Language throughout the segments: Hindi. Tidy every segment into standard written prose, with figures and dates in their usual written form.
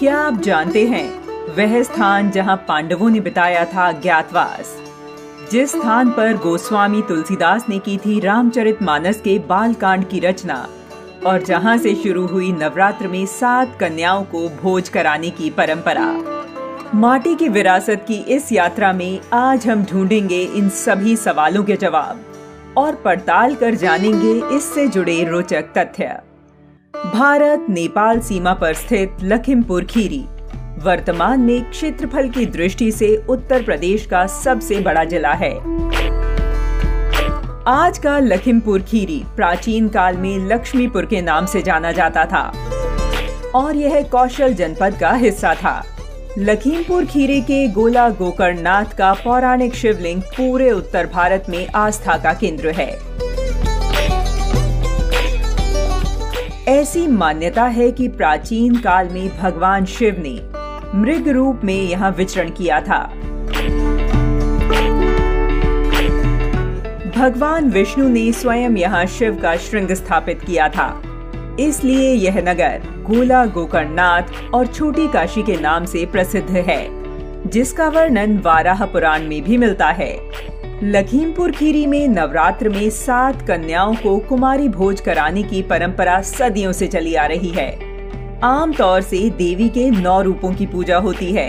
क्या आप जानते हैं वह स्थान जहां पांडवों ने बिताया था अज्ञातवास, जिस स्थान पर गोस्वामी तुलसीदास ने की थी रामचरितमानस के बालकांड की रचना और जहां से शुरू हुई नवरात्र में 7 कन्याओं को भोज कराने की परंपरा। माटी की विरासत की इस यात्रा में आज हम ढूंढेंगे इन सभी सवालों के जवाब और पड़ताल कर जानेंगे इससे जुड़े रोचक तथ्य। भारत नेपाल सीमा पर स्थित लखीमपुर खीरी वर्तमान में क्षेत्रफल की दृष्टि से उत्तर प्रदेश का सबसे बड़ा जिला है। आज का लखीमपुर खीरी प्राचीन काल में लक्ष्मीपुर के नाम से जाना जाता था और यह कौशल जनपद का हिस्सा था। लखीमपुर खीरी के गोला गोकर्णनाथ का पौराणिक शिवलिंग पूरे उत्तर भारत में आस्था का केंद्र है। ऐसी मान्यता है कि प्राचीन काल में भगवान शिव ने मृग रूप में यहाँ विचरण किया था। भगवान विष्णु ने स्वयं यहाँ शिव का श्रृंग स्थापित किया था, इसलिए यह नगर गोला गोकर्णनाथ और छोटी काशी के नाम से प्रसिद्ध है, जिसका वर्णन वाराह पुराण में भी मिलता है। लखीमपुर खीरी में नवरात्र में 7 कन्याओं को कुमारी भोज कराने की परंपरा सदियों से चली आ रही है। आमतौर से देवी के 9 रूपों की पूजा होती है,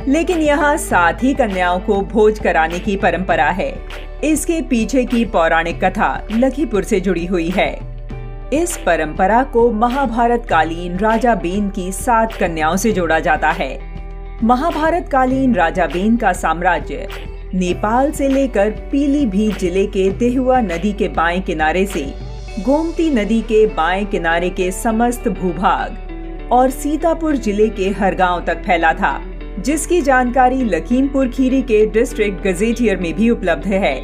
लेकिन यहाँ 7 ही कन्याओं को भोज कराने की परंपरा है। इसके पीछे की पौराणिक कथा लखीमपुर से जुड़ी हुई है। इस परंपरा को महाभारत कालीन राजा बेन की 7 कन्याओं से जोड़ा जाता है। महाभारत कालीन राजा बेन का साम्राज्य नेपाल से लेकर पीलीभीत जिले के देहुआ नदी के बाएं किनारे से गोमती नदी के बाएं किनारे के समस्त भूभाग और सीतापुर जिले के हर गांव तक फैला था, जिसकी जानकारी लखीमपुर खीरी के डिस्ट्रिक्ट गजेटियर में भी उपलब्ध है।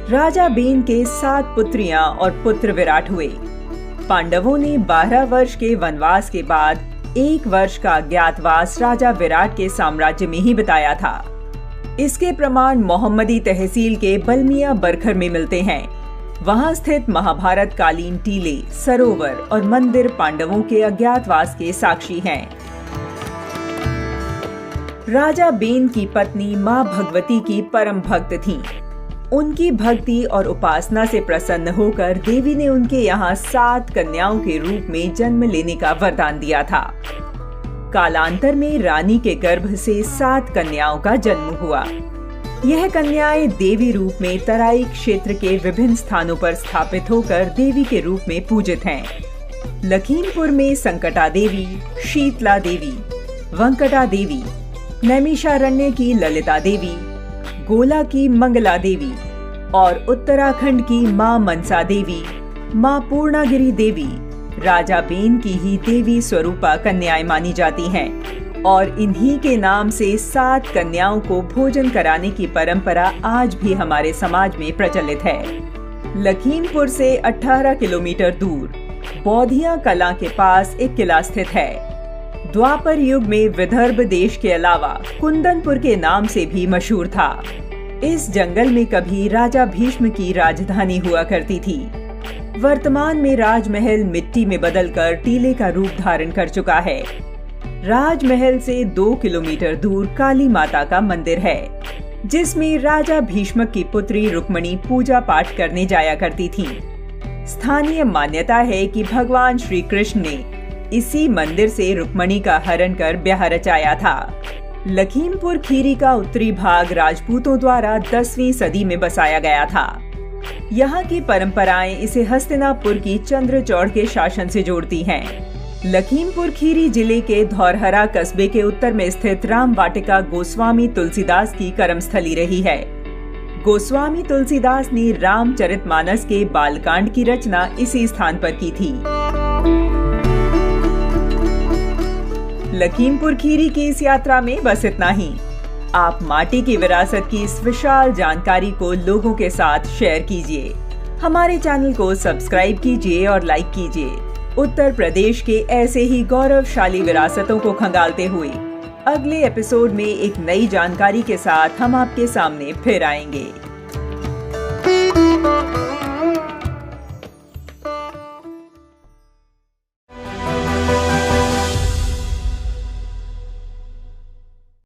राजा बेन के 7 पुत्रियां और पुत्र विराट हुए। पांडवों ने 12 वर्ष के वनवास के बाद 1 वर्ष का अज्ञातवास राजा विराट के साम्राज्य में ही बिताया था। इसके प्रमाण मोहम्मदी तहसील के बलमिया बरखर में मिलते हैं। वहां स्थित महाभारत कालीन टीले, सरोवर और मंदिर पांडवों के अज्ञातवास के साक्षी हैं। राजा बेन की पत्नी मां भगवती की परम भक्त थीं। उनकी भक्ति और उपासना से प्रसन्न होकर देवी ने उनके यहाँ 7 कन्याओं के रूप में जन्म लेने का वरदान दिया था। कालांतर में रानी के गर्भ से 7 कन्याओं का जन्म हुआ। यह कन्याएं देवी रूप में तराई क्षेत्र के विभिन्न स्थानों पर स्थापित होकर देवी के रूप में पूजित हैं। लखीमपुर में संकटा देवी, शीतला देवी, वंकटा देवी, नैमिषारण्य की ललिता देवी, गोला की मंगला देवी और उत्तराखंड की मां मनसा देवी, मां पूर्णागिरी देवी राजा बेन की ही देवी स्वरूपा कन्याएं मानी जाती हैं और इन्हीं के नाम से 7 कन्याओं को भोजन कराने की परंपरा आज भी हमारे समाज में प्रचलित है। लखीमपुर से 18 किलोमीटर दूर बौधिया कला के पास एक किला स्थित है। द्वापर युग में विदर्भ देश के अलावा कुंदनपुर के नाम से भी मशहूर था। इस जंगल में कभी राजा भीष्म की राजधानी हुआ करती थी। वर्तमान में राजमहल मिट्टी में बदलकर टीले का रूप धारण कर चुका है। राजमहल से 2 किलोमीटर दूर काली माता का मंदिर है, जिसमें राजा भीष्म की पुत्री रुक्मणी पूजा पाठ करने जाया करती थी। स्थानीय मान्यता है कि भगवान श्री कृष्ण ने इसी मंदिर से रुक्मणी का हरण कर ब्याह रचाया था। लखीमपुर खीरी का उत्तरी भाग राजपूतों द्वारा 10वीं सदी में बसाया गया था। यहाँ की परंपराएं इसे हस्तिनापुर की चंद्रचौड़ के शासन से जोड़ती हैं। लखीमपुर खीरी जिले के धौरहरा कस्बे के उत्तर में स्थित राम वाटिका गोस्वामी तुलसीदास की कर्मस्थली रही है। गोस्वामी तुलसीदास ने रामचरितमानस के बालकांड की रचना इसी स्थान पर की थी। लखीमपुर खीरी की इस यात्रा में बस इतना ही। आप माटी की विरासत की इस विशाल जानकारी को लोगों के साथ शेयर कीजिए। हमारे चैनल को सब्सक्राइब कीजिए और लाइक कीजिए। उत्तर प्रदेश के ऐसे ही गौरवशाली विरासतों को खंगालते हुए अगले एपिसोड में एक नई जानकारी के साथ हम आपके सामने फिर आएंगे।